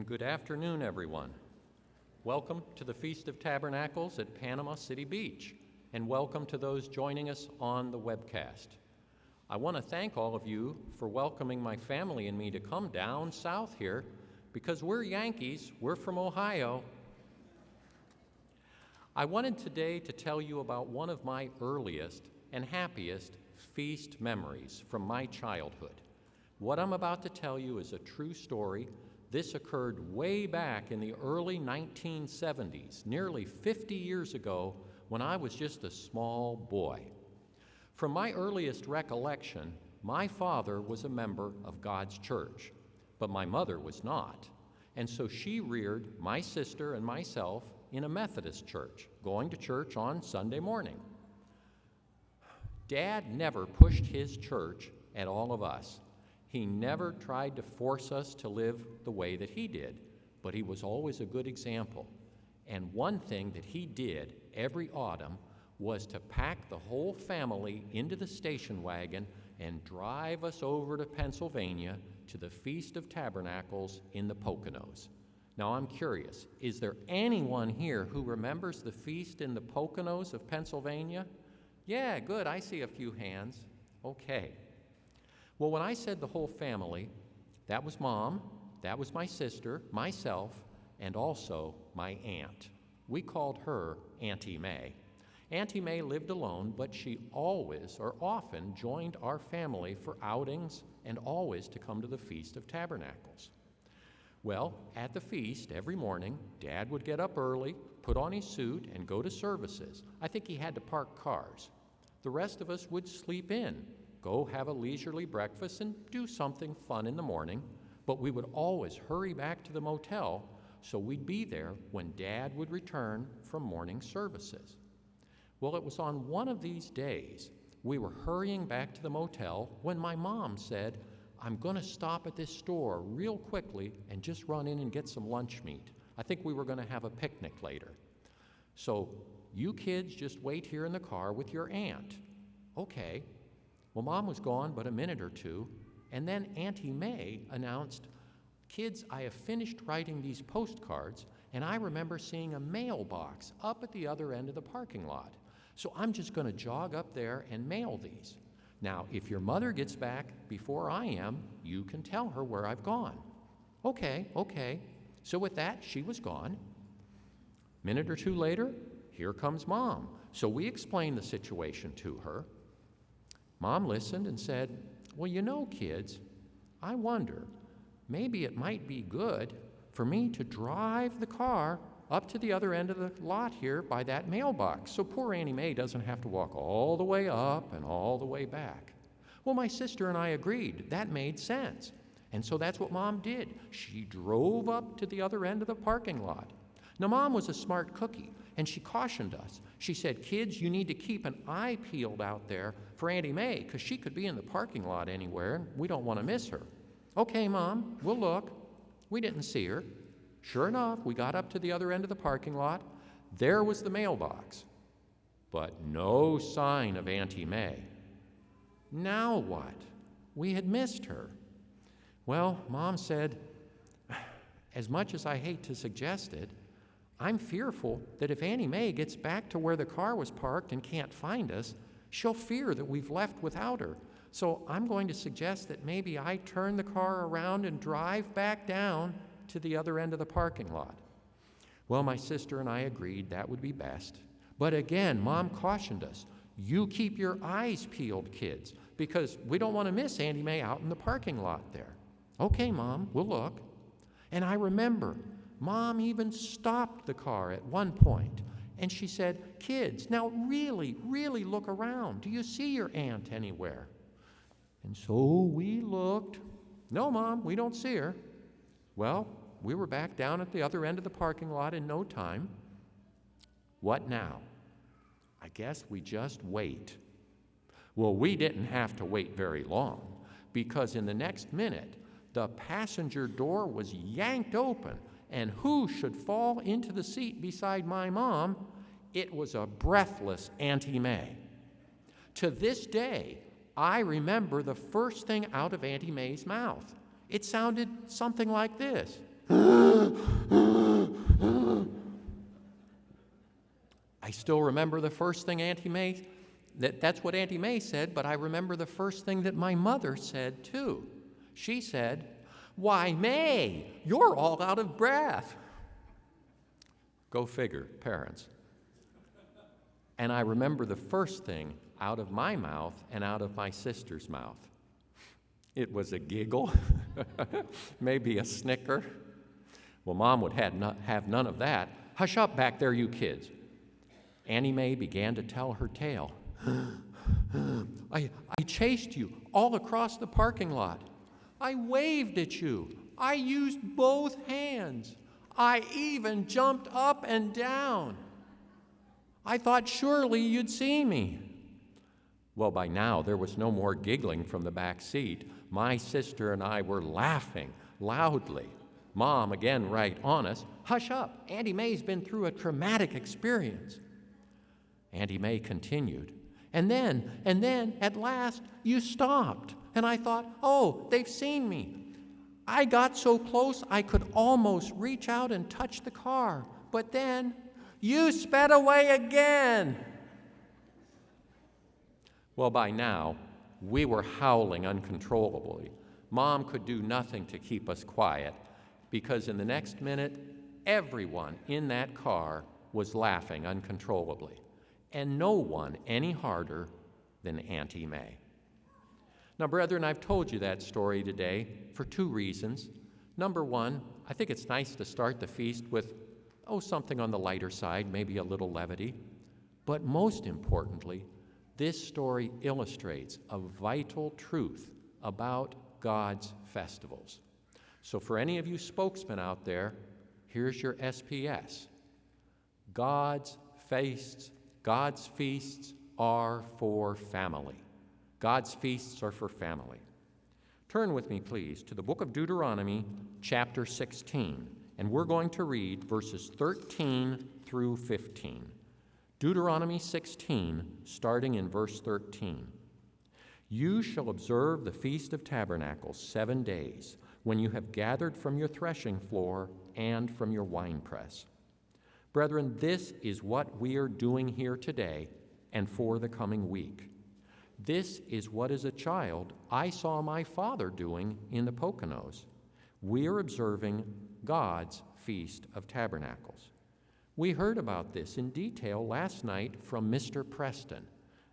Good afternoon, everyone. Welcome to the Feast of Tabernacles at Panama City Beach, and welcome to those joining us on the webcast. I want to thank all of you for welcoming my family and me to come down south here, because we're Yankees, we're from Ohio. I wanted today to tell you about one of my earliest and happiest feast memories from my childhood. What I'm about to tell you is a true story. This occurred way back in the early 1970s, nearly 50 years ago, when I was just a small boy. From my earliest recollection, my father was a member of God's church, but my mother was not. And so she reared my sister and myself in a Methodist church, going to church on Sunday morning. Dad never pushed his church at all of us. He never tried to force us to live the way that he did, but he was always a good example. And one thing that he did every autumn was to pack the whole family into the station wagon and drive us over to Pennsylvania to the Feast of Tabernacles in the Poconos. Now I'm curious, is there anyone here who remembers the feast in the Poconos of Pennsylvania? Yeah, good, I see a few hands. Okay. Well, when I said the whole family, that was Mom, that was my sister, myself, and also my aunt. We called her Auntie May. Auntie May lived alone, but she always or often joined our family for outings and always to come to the Feast of Tabernacles. Well, at the feast, every morning, Dad would get up early, put on his suit, and go to services. I think he had to park cars. The rest of us would sleep in, go have a leisurely breakfast, and do something fun in the morning, but we would always hurry back to the motel so we'd be there when Dad would return from morning services. Well, it was on one of these days we were hurrying back to the motel when my mom said, "I'm going to stop at this store real quickly and just run in and get some lunch meat. I think we were going to have a picnic later. So you kids just wait here in the car with your aunt." Okay. Well, Mom was gone but a minute or two, and then Auntie May announced, "Kids, I have finished writing these postcards, and I remember seeing a mailbox up at the other end of the parking lot. So I'm just going to jog up there and mail these. Now, if your mother gets back before I am, you can tell her where I've gone." Okay. So with that, she was gone. Minute or two later, here comes Mom. So we explained the situation to her. Mom listened and said, "Well, you know, kids, I wonder, maybe it might be good for me to drive the car up to the other end of the lot here by that mailbox, so poor Auntie May doesn't have to walk all the way up and all the way back." Well, my sister and I agreed. That made sense. And so that's what Mom did. She drove up to the other end of the parking lot. Now, Mom was a smart cookie, and she cautioned us. She said, "Kids, you need to keep an eye peeled out there for Auntie May, because she could be in the parking lot anywhere, and we don't want to miss her." Okay, Mom, we'll look. We didn't see her. Sure enough, we got up to the other end of the parking lot. There was the mailbox, but no sign of Auntie May. Now what? We had missed her. Well, Mom said, "As much as I hate to suggest it, I'm fearful that if Auntie May gets back to where the car was parked and can't find us, she'll fear that we've left without her. So I'm going to suggest that maybe I turn the car around and drive back down to the other end of the parking lot." Well, my sister and I agreed that would be best. But again, Mom cautioned us, "You keep your eyes peeled, kids, because we don't want to miss Auntie May out in the parking lot there." Okay, Mom, we'll look. And I remember Mom even stopped the car at one point, and she said, "Kids, now really look around. Do you see your aunt anywhere?" And so we looked. "No, Mom, we don't see her." Well, we were back down at the other end of the parking lot in no time. What now? I guess we just wait. Well, we didn't have to wait very long, because in the next minute, the passenger door was yanked open, and who should fall into the seat beside my mom? It was a breathless Auntie May. To this day, I remember the first thing out of Auntie May's mouth. It sounded something like this. still remember the first thing Auntie May, that's what Auntie May said, but I remember the first thing that my mother said too. She said, "Why, May, you're all out of breath." Go figure, parents. And I remember the first thing out of my mouth and out of my sister's mouth. It was a giggle, maybe a snicker. Well, Mom would have none of that. "Hush up back there, you kids." Annie Mae began to tell her tale. I chased you all across the parking lot. I waved at you. I used both hands. I even jumped up and down. I thought surely you'd see me. Well, by now, there was no more giggling from the back seat. My sister and I were laughing loudly. Mom, again, right on us. "Hush up. Auntie May's been through a traumatic experience." Auntie May continued. And then, at last, you stopped. And I thought, oh, they've seen me. I got so close I could almost reach out and touch the car. But then, you sped away again. Well, by now, we were howling uncontrollably. Mom could do nothing to keep us quiet, because in the next minute, everyone in that car was laughing uncontrollably, and no one any harder than Auntie May. Now, brethren, I've told you that story today for two reasons. Number one, I think it's nice to start the feast with, something on the lighter side, maybe a little levity. But most importantly, this story illustrates a vital truth about God's festivals. So for any of you spokesmen out there, here's your SPS. God's feasts are for family. God's feasts are for family. Turn with me, please, to the book of Deuteronomy, chapter 16, and we're going to read verses 13 through 15. Deuteronomy 16, starting in verse 13. You shall observe the Feast of Tabernacles 7 days, when you have gathered from your threshing floor and from your winepress. Brethren, this is what we are doing here today and for the coming week. This is what, as a child, I saw my father doing in the Poconos. We are observing God's Feast of Tabernacles. We heard about this in detail last night from Mr. Preston.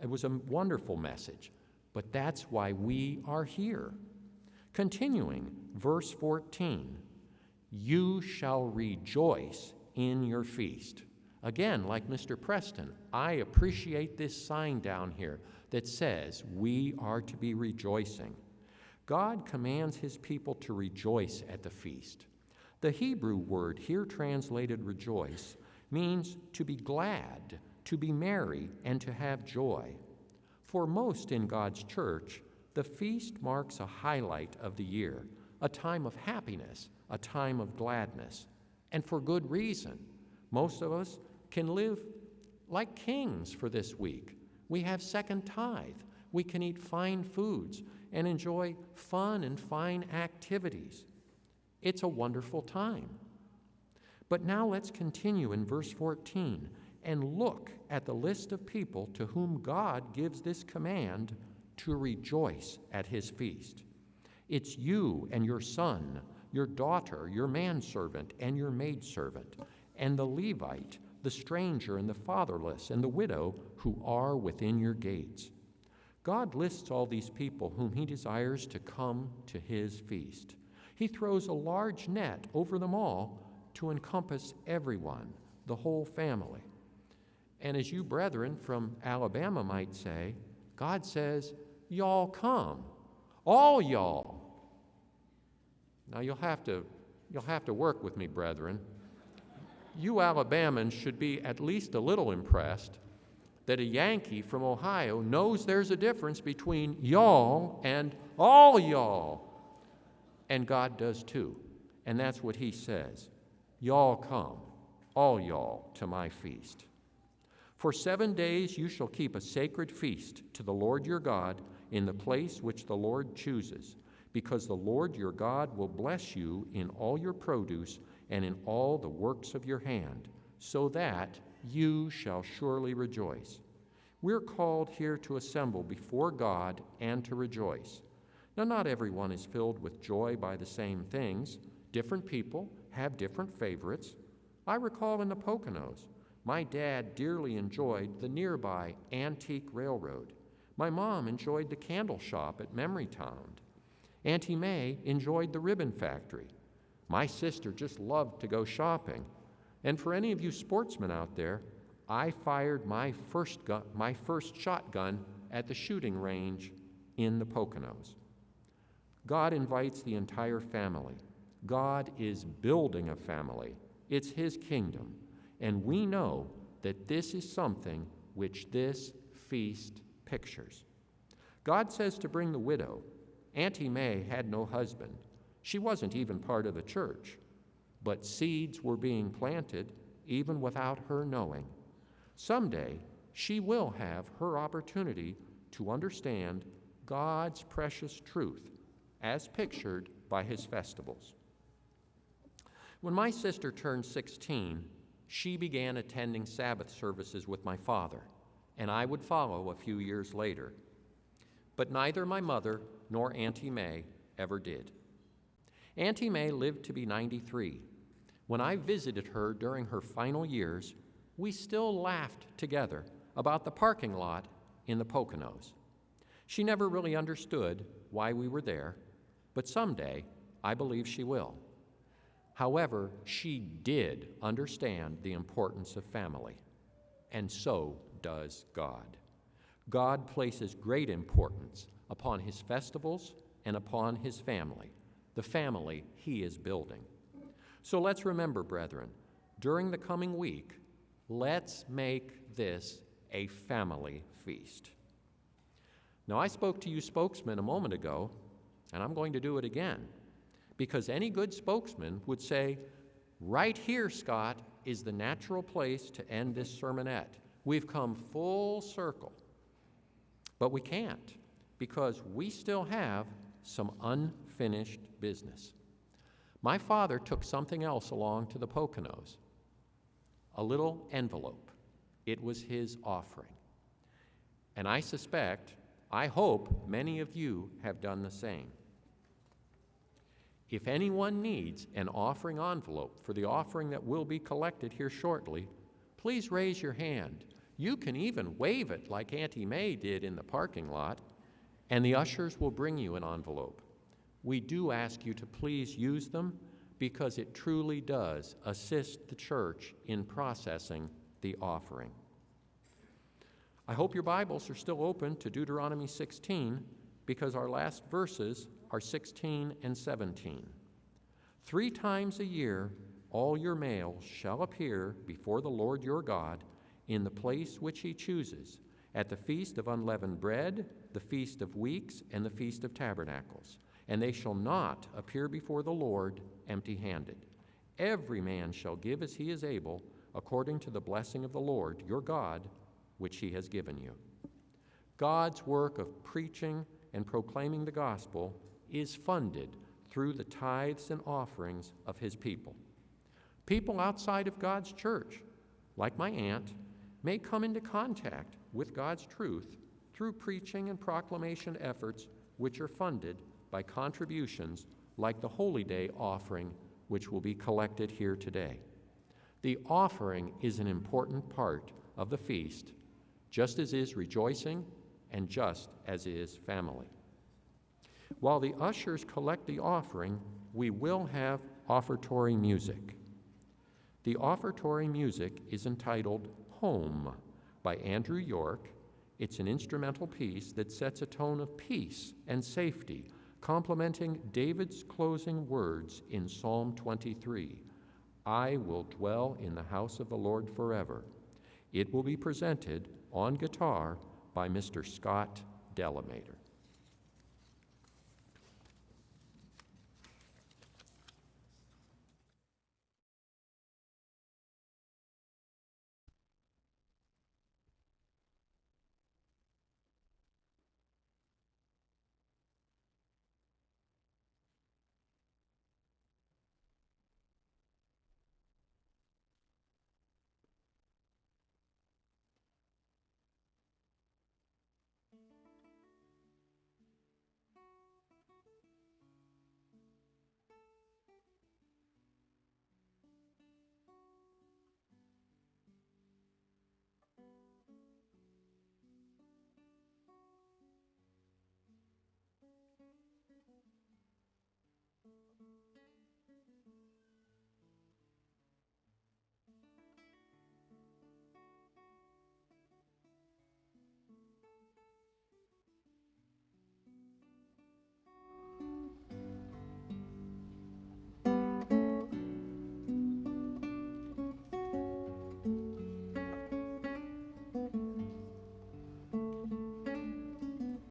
It was a wonderful message, but that's why we are here. Continuing, verse 14, you shall rejoice in your feast. Again, like Mr. Preston, I appreciate this sign down here that says we are to be rejoicing. God commands his people to rejoice at the feast. The Hebrew word here translated rejoice means to be glad, to be merry, and to have joy. For most in God's church, the feast marks a highlight of the year, a time of happiness, a time of gladness, and for good reason. Most of us can live like kings for this week. We have second tithe. We can eat fine foods and enjoy fun and fine activities. It's a wonderful time. But now let's continue in verse 14 and look at the list of people to whom God gives this command to rejoice at his feast. It's you and your son, your daughter, your manservant, and your maidservant, and the Levite, the stranger, and the fatherless, and the widow who are within your gates. God lists all these people whom he desires to come to his feast. He throws a large net over them all to encompass everyone, the whole family. And as you brethren from Alabama might say, God says, y'all come, all y'all. Now you'll have to work with me, brethren. You Alabamans should be at least a little impressed that a Yankee from Ohio knows there's a difference between y'all and all y'all. And God does too. And that's what he says. Y'all come, all y'all, to my feast. For 7 days you shall keep a sacred feast to the Lord your God in the place which the Lord chooses, because the Lord your God will bless you in all your produce and in all the works of your hand, so that you shall surely rejoice. We're called here to assemble before God and to rejoice. Now, not everyone is filled with joy by the same things. Different people have different favorites. I recall in the Poconos, my dad dearly enjoyed the nearby antique railroad. My mom enjoyed the candle shop at Memory Town. Auntie May enjoyed the ribbon factory. My sister just loved to go shopping. And for any of you sportsmen out there, I fired my first shotgun at the shooting range in the Poconos. God invites the entire family. God is building a family. It's His kingdom. And we know that this is something which this feast pictures. God says to bring the widow. Auntie May had no husband. She wasn't even part of the church. But seeds were being planted even without her knowing. Someday, she will have her opportunity to understand God's precious truth as pictured by His festivals. When my sister turned 16, she began attending Sabbath services with my father, and I would follow a few years later. But neither my mother nor Auntie May ever did. Auntie May lived to be 93. When I visited her during her final years, we still laughed together about the parking lot in the Poconos. She never really understood why we were there, but someday I believe she will. However, she did understand the importance of family, and so does God. God places great importance upon His festivals and upon His family, the family He is building. So let's remember, brethren, during the coming week, let's make this a family feast. Now, I spoke to you spokesmen a moment ago, and I'm going to do it again, because any good spokesman would say, right here, Scott, is the natural place to end this sermonette. We've come full circle. But we can't, because we still have some unfinished business. My father took something else along to the Poconos, a little envelope. It was his offering. And I hope many of you have done the same. If anyone needs an offering envelope for the offering that will be collected here shortly, please raise your hand. You can even wave it like Auntie May did in the parking lot, and the ushers will bring you an envelope. We do ask you to please use them because it truly does assist the church in processing the offering. I hope your Bibles are still open to Deuteronomy 16 because our last verses are 16 and 17. 3 times a year all your males shall appear before the Lord your God in the place which He chooses, at the feast of unleavened bread, the feast of weeks, and the feast of tabernacles. And they shall not appear before the Lord empty-handed. Every man shall give as he is able, according to the blessing of the Lord your God, which He has given you. God's work of preaching and proclaiming the gospel is funded through the tithes and offerings of His people. People outside of God's church, like my aunt, may come into contact with God's truth through preaching and proclamation efforts which are funded by contributions like the Holy Day offering which will be collected here today. The offering is an important part of the feast, just as is rejoicing and just as is family. While the ushers collect the offering, we will have offertory music. The offertory music is entitled Home by Andrew York. It's an instrumental piece that sets a tone of peace and safety, complementing David's closing words in Psalm 23, I will dwell in the house of the Lord forever. It will be presented on guitar by Mr. Scott Delamater.